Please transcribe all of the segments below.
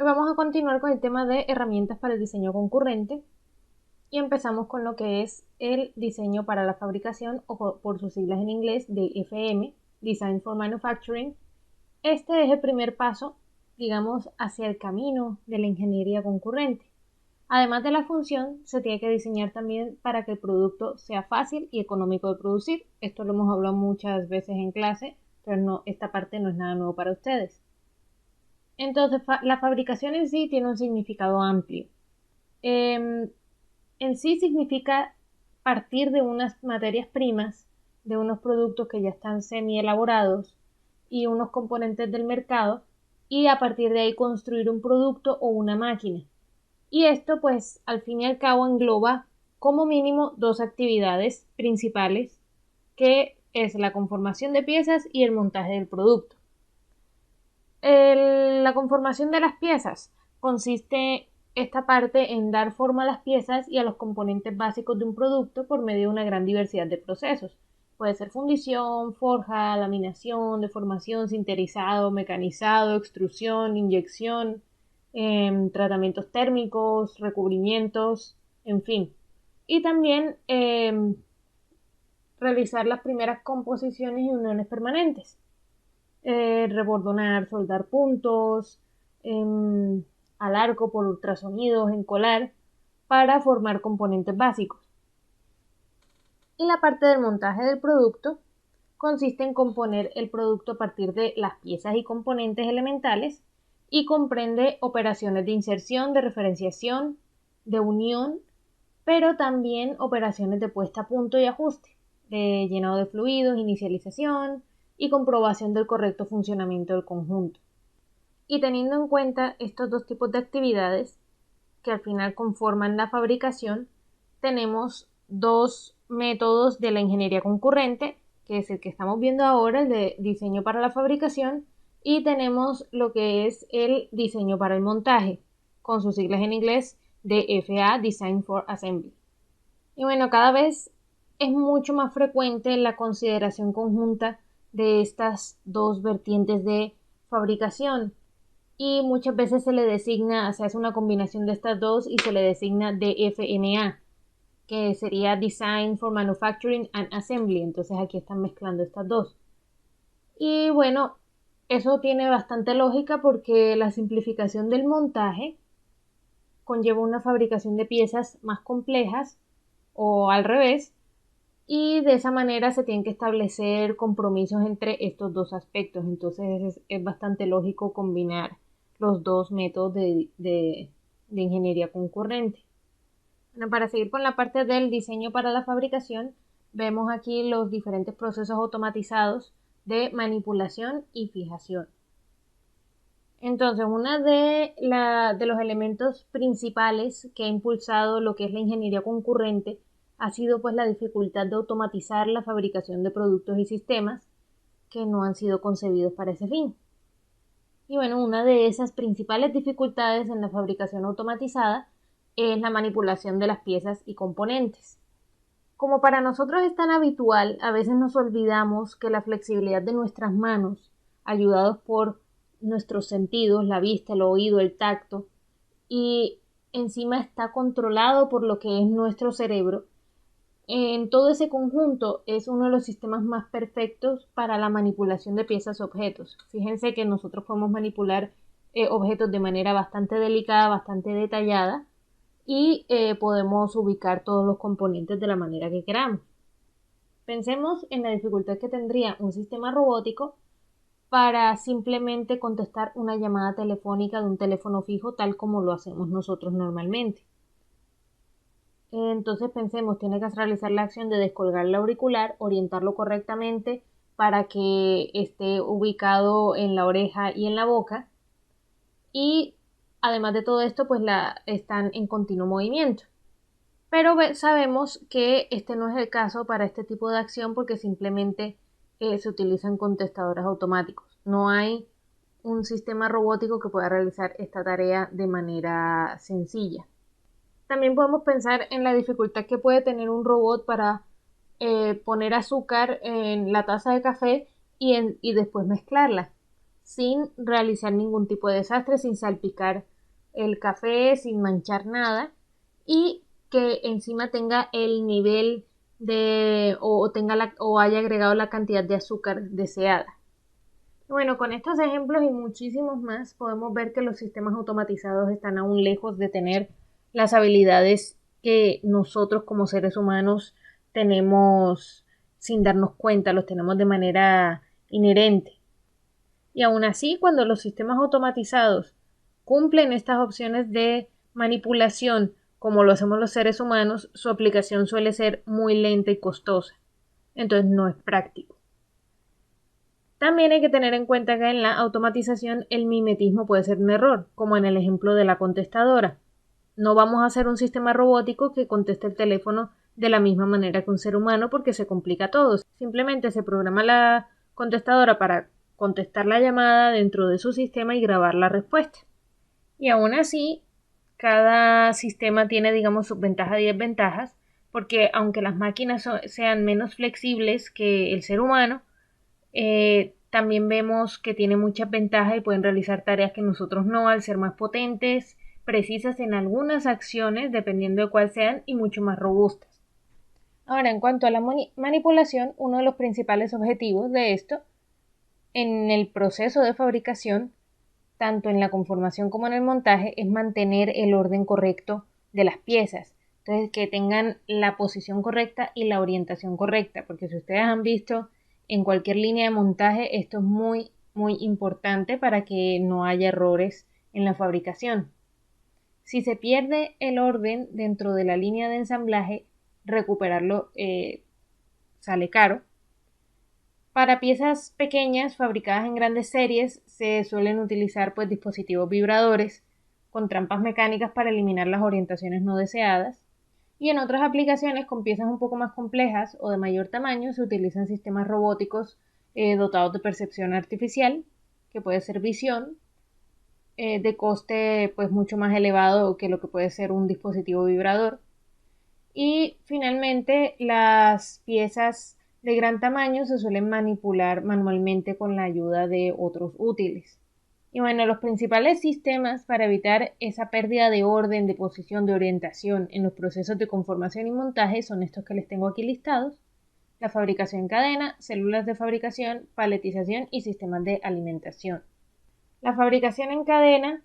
vamos a continuar con el tema de herramientas para el diseño concurrente y empezamos con lo que es el diseño para la fabricación o por sus siglas en inglés DFM, Design for Manufacturing. Este es el primer paso, digamos, hacia el camino de la ingeniería concurrente. Además de la función, se tiene que diseñar también para que el producto sea fácil y económico de producir. Esto lo hemos hablado muchas veces en clase, pero no, esta parte no es nada nuevo para ustedes. Entonces, la fabricación en sí tiene un significado amplio. En sí significa partir de unas materias primas, de unos productos que ya están semi elaborados y unos componentes del mercado, y a partir de ahí construir un producto o una máquina. Y esto, pues, al fin y al cabo engloba como mínimo dos actividades principales, que es la conformación de piezas y el montaje del producto. La conformación de las piezas consiste esta parte en dar forma a las piezas y a los componentes básicos de un producto por medio de una gran diversidad de procesos. Puede ser fundición, forja, laminación, deformación, sinterizado, mecanizado, extrusión, inyección, tratamientos térmicos, recubrimientos, en fin. Y también realizar las primeras composiciones y uniones permanentes. Rebordonar, soldar puntos, al arco por ultrasonidos, encolar, para formar componentes básicos. Y la parte del montaje del producto consiste en componer el producto a partir de las piezas y componentes elementales y comprende operaciones de inserción, de referenciación, de unión, pero también operaciones de puesta a punto y ajuste, de llenado de fluidos, inicialización y comprobación del correcto funcionamiento del conjunto. Y teniendo en cuenta estos dos tipos de actividades que al final conforman la fabricación, tenemos dos métodos de la ingeniería concurrente, que es el que estamos viendo ahora, el de diseño para la fabricación, y tenemos lo que es el diseño para el montaje, con sus siglas en inglés DFA, Design for Assembly. Y bueno, cada vez es mucho más frecuente la consideración conjunta de estas dos vertientes de fabricación y muchas veces se le designa, se hace una combinación de estas dos y se le designa DFNA, que sería Design for Manufacturing and Assembly. Entonces aquí están mezclando estas dos. Y bueno, eso tiene bastante lógica porque la simplificación del montaje conlleva una fabricación de piezas más complejas o al revés, y de esa manera se tienen que establecer compromisos entre estos dos aspectos. Entonces es bastante lógico combinar los dos métodos de ingeniería concurrente. Bueno, para seguir con la parte del diseño para la fabricación, vemos aquí los diferentes procesos automatizados de manipulación y fijación. Entonces, uno de los elementos principales que ha impulsado lo que es la ingeniería concurrente ha sido pues la dificultad de automatizar la fabricación de productos y sistemas que no han sido concebidos para ese fin. Y bueno, una de esas principales dificultades en la fabricación automatizada es la manipulación de las piezas y componentes. Como para nosotros es tan habitual, a veces nos olvidamos que la flexibilidad de nuestras manos, ayudados por nuestros sentidos, la vista, el oído, el tacto, y encima está controlado por lo que es nuestro cerebro. En todo ese conjunto es uno de los sistemas más perfectos para la manipulación de piezas o objetos. Fíjense que nosotros podemos manipular objetos de manera bastante delicada, bastante detallada, y podemos ubicar todos los componentes de la manera que queramos. Pensemos en la dificultad que tendría un sistema robótico para simplemente contestar una llamada telefónica de un teléfono fijo tal como lo hacemos nosotros normalmente. Entonces pensemos, tiene que realizar la acción de descolgar el auricular, orientarlo correctamente para que esté ubicado en la oreja y en la boca, y además de todo esto pues están en continuo movimiento. Pero sabemos que este no es el caso para este tipo de acción porque simplemente se utilizan contestadores automáticos. No hay un sistema robótico que pueda realizar esta tarea de manera sencilla. También podemos pensar en la dificultad que puede tener un robot para poner azúcar en la taza de café y después mezclarla sin realizar ningún tipo de desastre, sin salpicar el café sin manchar nada y que encima tenga el nivel de o haya agregado la cantidad de azúcar deseada. Bueno, con estos ejemplos y muchísimos más podemos ver que los sistemas automatizados están aún lejos de tener las habilidades que nosotros como seres humanos tenemos sin darnos cuenta, los tenemos de manera inherente. Y aún así, cuando los sistemas automatizados cumplen estas opciones de manipulación como lo hacemos los seres humanos, su aplicación suele ser muy lenta y costosa. Entonces no es práctico. También hay que tener en cuenta que en la automatización el mimetismo puede ser un error, como en el ejemplo de la contestadora. No vamos a hacer un sistema robótico que conteste el teléfono de la misma manera que un ser humano porque se complica todo. Simplemente se programa la contestadora para contestar la llamada dentro de su sistema y grabar la respuesta. Y aún así, cada sistema tiene, digamos, sus ventajas y desventajas, porque aunque las máquinas sean menos flexibles que el ser humano, también vemos que tiene muchas ventajas y pueden realizar tareas que nosotros no, al ser más potentes, precisas en algunas acciones, dependiendo de cuál sean, y mucho más robustas. Ahora, en cuanto a la manipulación, uno de los principales objetivos de esto, en el proceso de fabricación, tanto en la conformación como en el montaje, es mantener el orden correcto de las piezas. Entonces, que tengan la posición correcta y la orientación correcta, porque si ustedes han visto en cualquier línea de montaje, esto es muy, muy importante para que no haya errores en la fabricación. Si se pierde el orden dentro de la línea de ensamblaje, recuperarlo sale caro. Para piezas pequeñas fabricadas en grandes series se suelen utilizar pues dispositivos vibradores con trampas mecánicas para eliminar las orientaciones no deseadas, y en otras aplicaciones con piezas un poco más complejas o de mayor tamaño se utilizan sistemas robóticos dotados de percepción artificial, que puede ser visión, de coste pues mucho más elevado que lo que puede ser un dispositivo vibrador. Y finalmente las piezas de gran tamaño se suelen manipular manualmente con la ayuda de otros útiles. Y bueno, los principales sistemas para evitar esa pérdida de orden, de posición, de orientación en los procesos de conformación y montaje son estos que les tengo aquí listados: la fabricación en cadena, células de fabricación, paletización y sistemas de alimentación. La fabricación en cadena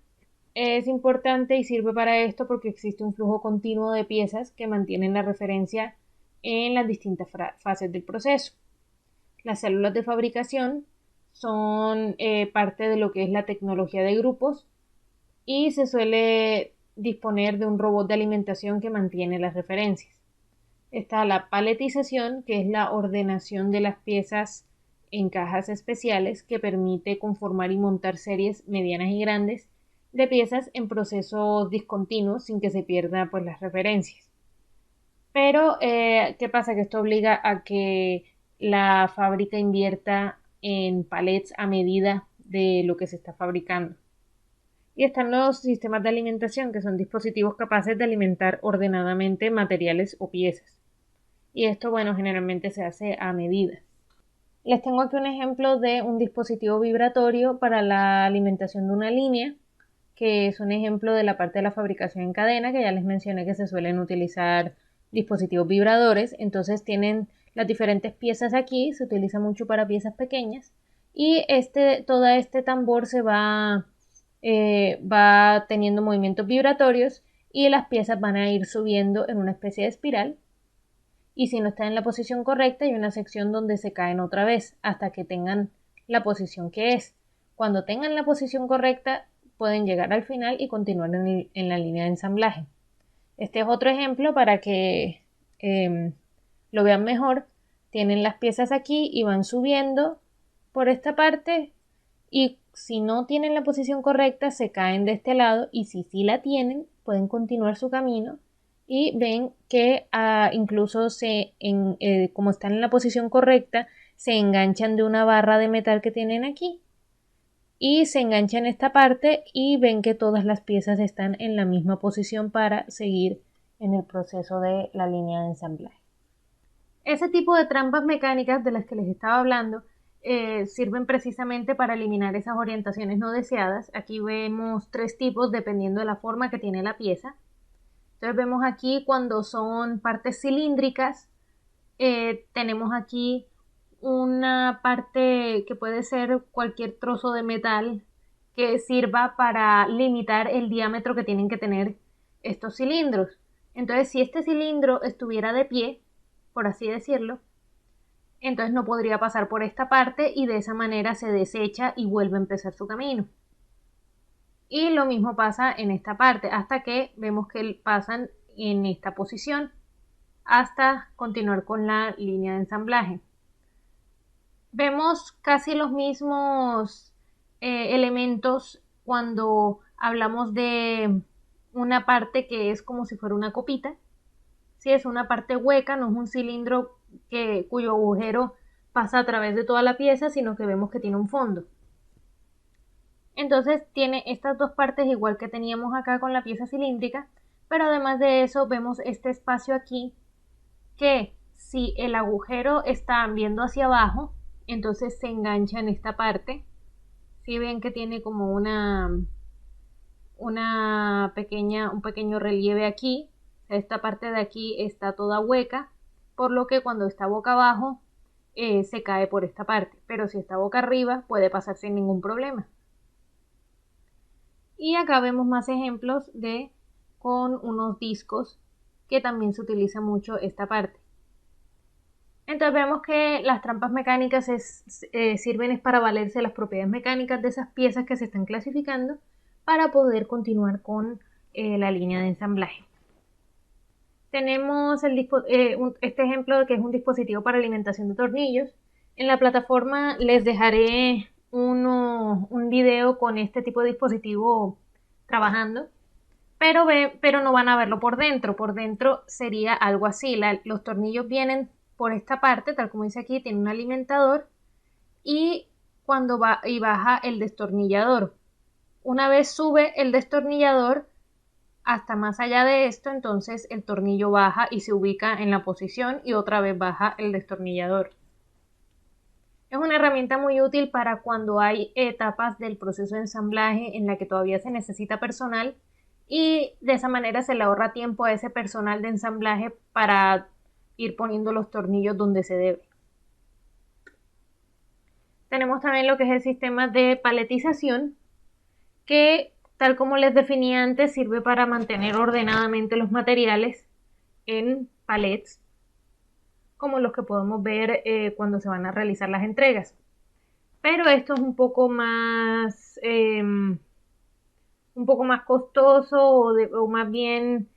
es importante y sirve para esto porque existe un flujo continuo de piezas que mantienen la referencia en las distintas fases del proceso. Las células de fabricación son parte de lo que es la tecnología de grupos y se suele disponer de un robot de alimentación que mantiene las referencias. Está la paletización, que es la ordenación de las piezas en cajas especiales que permite conformar y montar series medianas y grandes de piezas en procesos discontinuos sin que se pierdan pues las referencias. Pero, ¿qué pasa? Que esto obliga a que la fábrica invierta en palets a medida de lo que se está fabricando. Y están los sistemas de alimentación, que son dispositivos capaces de alimentar ordenadamente materiales o piezas. Y esto, bueno, generalmente se hace a medida. Les tengo aquí un ejemplo de un dispositivo vibratorio para la alimentación de una línea, que es un ejemplo de la parte de la fabricación en cadena, que ya les mencioné que se suelen utilizar dispositivos vibradores. Entonces tienen las diferentes piezas aquí, se utiliza mucho para piezas pequeñas, y todo este tambor va teniendo movimientos vibratorios y las piezas van a ir subiendo en una especie de espiral. Y si no están en la posición correcta, hay una sección donde se caen otra vez hasta que tengan la posición que es. Cuando tengan la posición correcta, pueden llegar al final y continuar en la línea de ensamblaje. Este es otro ejemplo para que lo vean mejor. Tienen las piezas aquí y van subiendo por esta parte, y si no tienen la posición correcta se caen de este lado, y si sí la tienen pueden continuar su camino y ven que incluso como están en la posición correcta se enganchan de una barra de metal que tienen aquí y se enganchan esta parte y ven que todas las piezas están en la misma posición para seguir en el proceso de la línea de ensamblaje. Ese tipo de trampas mecánicas de las que les estaba hablando sirven precisamente para eliminar esas orientaciones no deseadas. Aquí vemos 3 tipos dependiendo de la forma que tiene la pieza. Entonces vemos aquí cuando son partes cilíndricas, tenemos aquí una parte que puede ser cualquier trozo de metal que sirva para limitar el diámetro que tienen que tener estos cilindros. Entonces, si este cilindro estuviera de pie, por así decirlo, entonces no podría pasar por esta parte y de esa manera se desecha y vuelve a empezar su camino. Y lo mismo pasa en esta parte, hasta que vemos que pasan en esta posición hasta continuar con la línea de ensamblaje. Vemos casi los mismos elementos cuando hablamos de una parte que es como si fuera una copita. Si es una parte hueca, no es un cilindro cuyo agujero pasa a través de toda la pieza, sino que vemos que tiene un fondo. Entonces tiene estas 2 partes igual que teníamos acá con la pieza cilíndrica, pero además de eso vemos este espacio aquí que si el agujero está viendo hacia abajo, entonces se engancha en esta parte. Si ven que tiene como un pequeño relieve aquí, esta parte de aquí está toda hueca, por lo que cuando está boca abajo se cae por esta parte, pero si está boca arriba puede pasar sin ningún problema. Y acá vemos más ejemplos con unos discos que también se utiliza mucho esta parte. Entonces vemos que las trampas mecánicas sirven para valerse las propiedades mecánicas de esas piezas que se están clasificando para poder continuar con la línea de ensamblaje. Tenemos este ejemplo que es un dispositivo para alimentación de tornillos. En la plataforma les dejaré un video con este tipo de dispositivo trabajando, pero no van a verlo por dentro. Por dentro sería algo así. Los tornillos vienen por esta parte, tal como dice aquí, tiene un alimentador y cuando baja el destornillador. Una vez sube el destornillador hasta más allá de esto, entonces el tornillo baja y se ubica en la posición y otra vez baja el destornillador. Es una herramienta muy útil para cuando hay etapas del proceso de ensamblaje en la que todavía se necesita personal y de esa manera se le ahorra tiempo a ese personal de ensamblaje para ir poniendo los tornillos donde se debe. Tenemos también lo que es el sistema de paletización, que tal como les definía antes, sirve para mantener ordenadamente los materiales en palets, como los que podemos ver cuando se van a realizar las entregas. Pero esto es un poco más costoso o más bien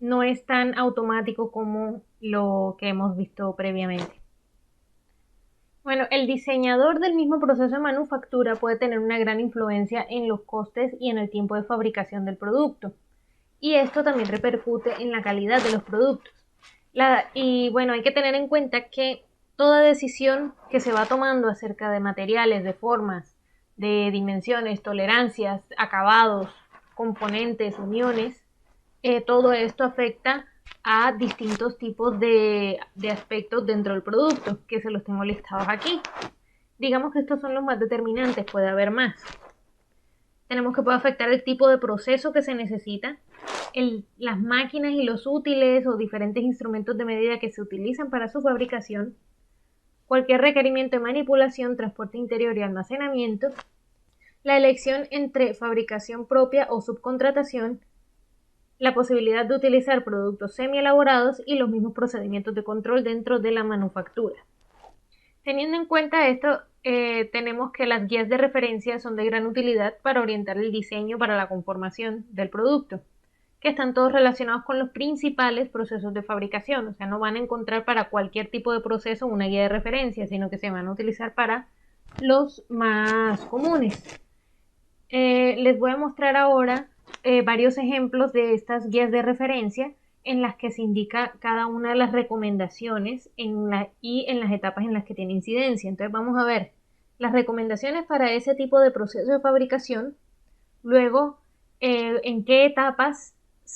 no es tan automático como lo que hemos visto previamente. Bueno, el diseñador del mismo proceso de manufactura puede tener una gran influencia en los costes y en el tiempo de fabricación del producto. Y esto también repercute en la calidad de los productos. Y bueno, hay que tener en cuenta que toda decisión que se va tomando acerca de materiales, de formas, de dimensiones, tolerancias, acabados, componentes, uniones, todo esto afecta a distintos tipos de aspectos dentro del producto, que se los tengo listados aquí. Digamos que estos son los más determinantes, puede haber más. Tenemos que puede afectar el tipo de proceso que se necesita, las máquinas y los útiles o diferentes instrumentos de medida que se utilizan para su fabricación, cualquier requerimiento de manipulación, transporte interior y almacenamiento, la elección entre fabricación propia o subcontratación, la posibilidad de utilizar productos semi-elaborados y los mismos procedimientos de control dentro de la manufactura. Teniendo en cuenta esto, tenemos que las guías de referencia son de gran utilidad para orientar el diseño para la conformación del producto, que están todos relacionados con los principales procesos de fabricación. O sea, no van a encontrar para cualquier tipo de proceso una guía de referencia, sino que se van a utilizar para los más comunes. Les voy a mostrar ahora varios ejemplos de estas guías de referencia en las que se indica cada una de las recomendaciones y en las etapas en las que tiene incidencia. Entonces vamos a ver las recomendaciones para ese tipo de proceso de fabricación, luego en qué etapas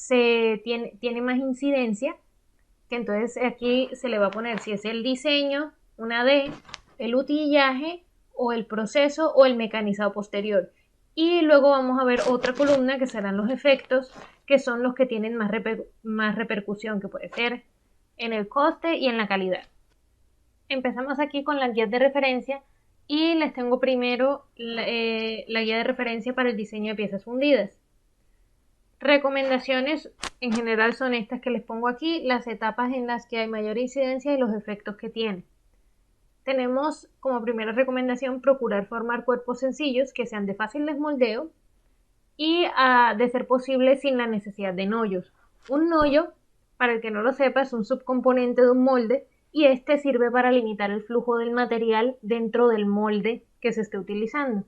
tiene más incidencia, que entonces aquí se le va a poner si es el diseño, una D, el utillaje o el proceso o el mecanizado posterior. Y luego vamos a ver otra columna que serán los efectos, que son los que tienen más repercusión, que puede ser en el coste y en la calidad. Empezamos aquí con las guías de referencia y les tengo primero la guía de referencia para el diseño de piezas fundidas. Recomendaciones en general son estas que les pongo aquí, las etapas en las que hay mayor incidencia y los efectos que tiene. Tenemos como primera recomendación procurar formar cuerpos sencillos que sean de fácil desmoldeo y de ser posible sin la necesidad de nollos. Un nollo, para el que no lo sepa, es un subcomponente de un molde y este sirve para limitar el flujo del material dentro del molde que se esté utilizando,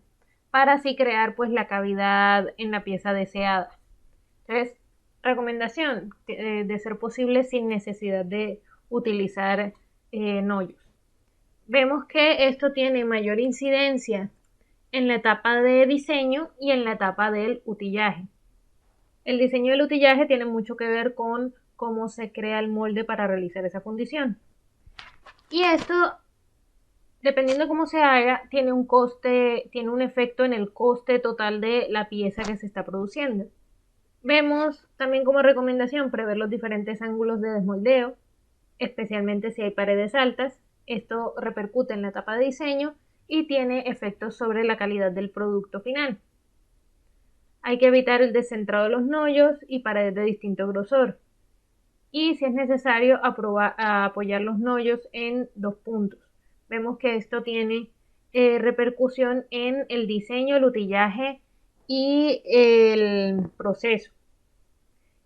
para así crear pues la cavidad en la pieza deseada. Entonces, recomendación de ser posible sin necesidad de utilizar nollos. Vemos que esto tiene mayor incidencia en la etapa de diseño y en la etapa del utillaje. El diseño del utillaje tiene mucho que ver con cómo se crea el molde para realizar esa fundición. Y esto, dependiendo de cómo se haga, tiene un efecto en el coste total de la pieza que se está produciendo. Vemos también como recomendación prever los diferentes ángulos de desmoldeo, especialmente si hay paredes altas. Esto repercute en la etapa de diseño y tiene efectos sobre la calidad del producto final. Hay que evitar el descentrado de los nollos y paredes de distinto grosor. Y si es necesario, apoyar los nollos en 2 puntos. Vemos que esto tiene repercusión en el diseño, el utillaje y el proceso.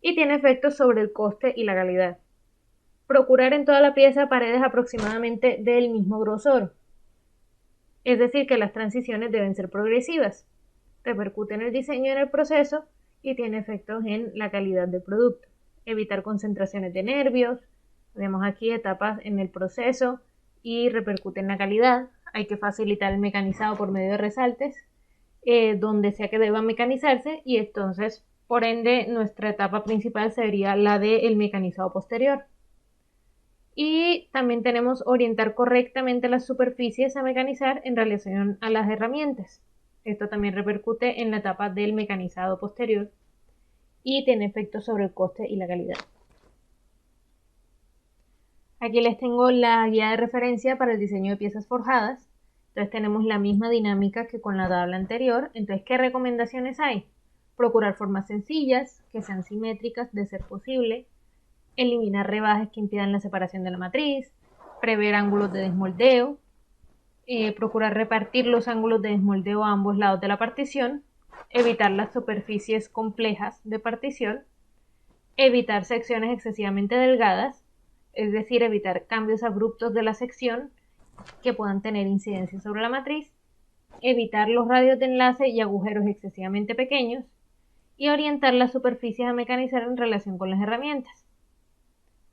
Y tiene efectos sobre el coste y la calidad. Procurar en toda la pieza paredes aproximadamente del mismo grosor. Es decir, que las transiciones deben ser progresivas. Repercute en el diseño y en el proceso y tiene efectos en la calidad del producto. Evitar concentraciones de nervios. Vemos aquí etapas en el proceso y repercute en la calidad. Hay que facilitar el mecanizado por medio de resaltes, donde sea que deba mecanizarse, y entonces, por ende, nuestra etapa principal sería la del mecanizado posterior. Y también tenemos orientar correctamente las superficies a mecanizar en relación a las herramientas. Esto también repercute en la etapa del mecanizado posterior y tiene efectos sobre el coste y la calidad. Aquí les tengo la guía de referencia para el diseño de piezas forjadas. Entonces tenemos la misma dinámica que con la tabla anterior. Entonces, ¿qué recomendaciones hay? Procurar formas sencillas, que sean simétricas de ser posible, eliminar rebajes que impidan la separación de la matriz, prever ángulos de desmoldeo, procurar repartir los ángulos de desmoldeo a ambos lados de la partición, evitar las superficies complejas de partición, evitar secciones excesivamente delgadas, es decir, evitar cambios abruptos de la sección que puedan tener incidencia sobre la matriz, evitar los radios de enlace y agujeros excesivamente pequeños, y orientar las superficies a mecanizar en relación con las herramientas.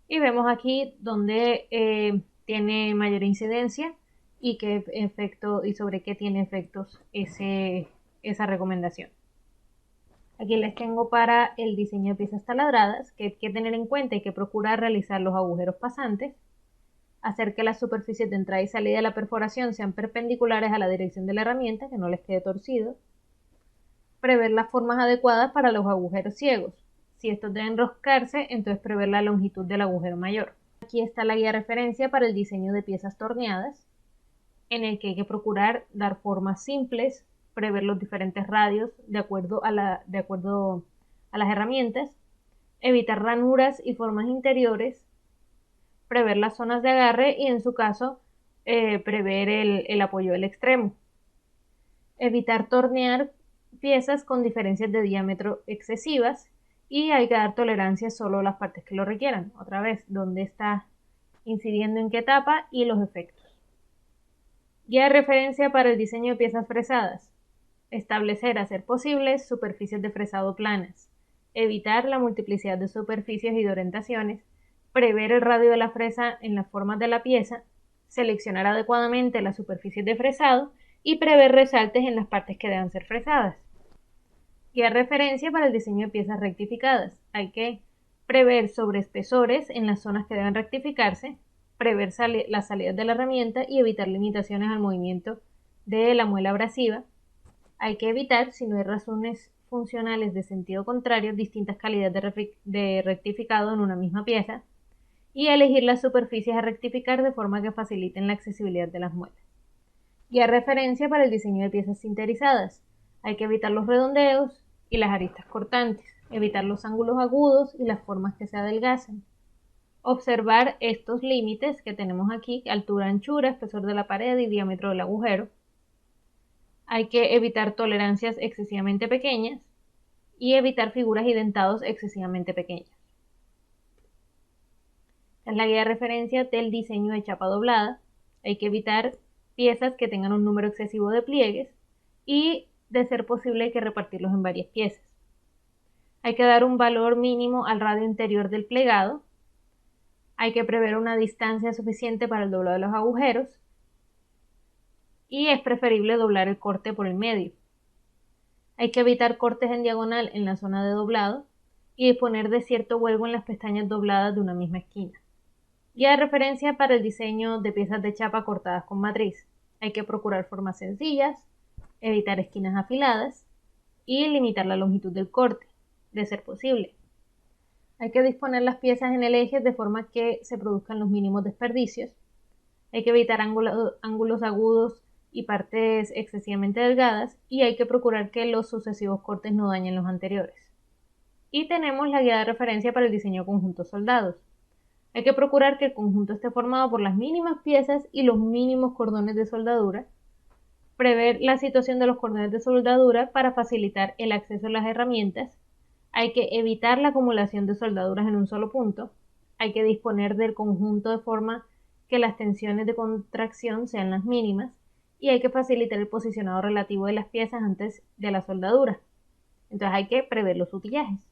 Y vemos aquí donde tiene mayor incidencia y qué efecto y sobre qué tiene efectos esa recomendación. Aquí les tengo para el diseño de piezas taladradas, que hay que tener en cuenta y que procurar realizar los agujeros pasantes, hacer que las superficies de entrada y salida de la perforación sean perpendiculares a la dirección de la herramienta, que no les quede torcido, prever las formas adecuadas para los agujeros ciegos. Si estos deben enroscarse, entonces prever la longitud del agujero mayor. Aquí está la guía de referencia para el diseño de piezas torneadas, en el que hay que procurar dar formas simples, prever los diferentes radios de acuerdo a las herramientas, evitar ranuras y formas interiores, prever las zonas de agarre y, en su caso, prever el apoyo del extremo. Evitar tornear piezas con diferencias de diámetro excesivas y hay que dar tolerancia solo a las partes que lo requieran. Otra vez, dónde está incidiendo en qué etapa y los efectos. Guía de referencia para el diseño de piezas fresadas. Establecer, a ser posible, superficies de fresado planas. Evitar la multiplicidad de superficies y de orientaciones. Prever el radio de la fresa en las formas de la pieza. Seleccionar adecuadamente las superficies de fresado y prever resaltes en las partes que deban ser fresadas. Guía de referencia para el diseño de piezas rectificadas. Hay que prever sobreespesores en las zonas que deben rectificarse, prever las salidas de la herramienta y evitar limitaciones al movimiento de la muela abrasiva. Hay que evitar, si no hay razones funcionales de sentido contrario, distintas calidades de rectificado en una misma pieza y elegir las superficies a rectificar de forma que faciliten la accesibilidad de las muelas. Guía referencia para el diseño de piezas sinterizadas. Hay que evitar los redondeos y las aristas cortantes, evitar los ángulos agudos y las formas que se adelgacen. Observar estos límites que tenemos aquí: altura, anchura, espesor de la pared y diámetro del agujero. Hay que evitar tolerancias excesivamente pequeñas y evitar figuras y dentados excesivamente pequeños. Esta es la guía de referencia del diseño de chapa doblada. Hay que evitar piezas que tengan un número excesivo de pliegues y, de ser posible, hay que repartirlos en varias piezas. Hay que dar un valor mínimo al radio interior del plegado. Hay que prever una distancia suficiente para el doblado de los agujeros y es preferible doblar el corte por el medio. Hay que evitar cortes en diagonal en la zona de doblado y disponer de cierto hueco en las pestañas dobladas de una misma esquina. Guía de referencia para el diseño de piezas de chapa cortadas con matriz. Hay que procurar formas sencillas, evitar esquinas afiladas y limitar la longitud del corte, de ser posible. Hay que disponer las piezas en el eje de forma que se produzcan los mínimos desperdicios. Hay que evitar ángulos agudos y partes excesivamente delgadas y hay que procurar que los sucesivos cortes no dañen los anteriores. Y tenemos la guía de referencia para el diseño de conjuntos soldados. Hay que procurar que el conjunto esté formado por las mínimas piezas y los mínimos cordones de soldadura. Prever la situación de los cordones de soldadura para facilitar el acceso a las herramientas. Hay que evitar la acumulación de soldaduras en un solo punto. Hay que disponer del conjunto de forma que las tensiones de contracción sean las mínimas. Y hay que facilitar el posicionado relativo de las piezas antes de la soldadura. Entonces hay que prever los utillajes.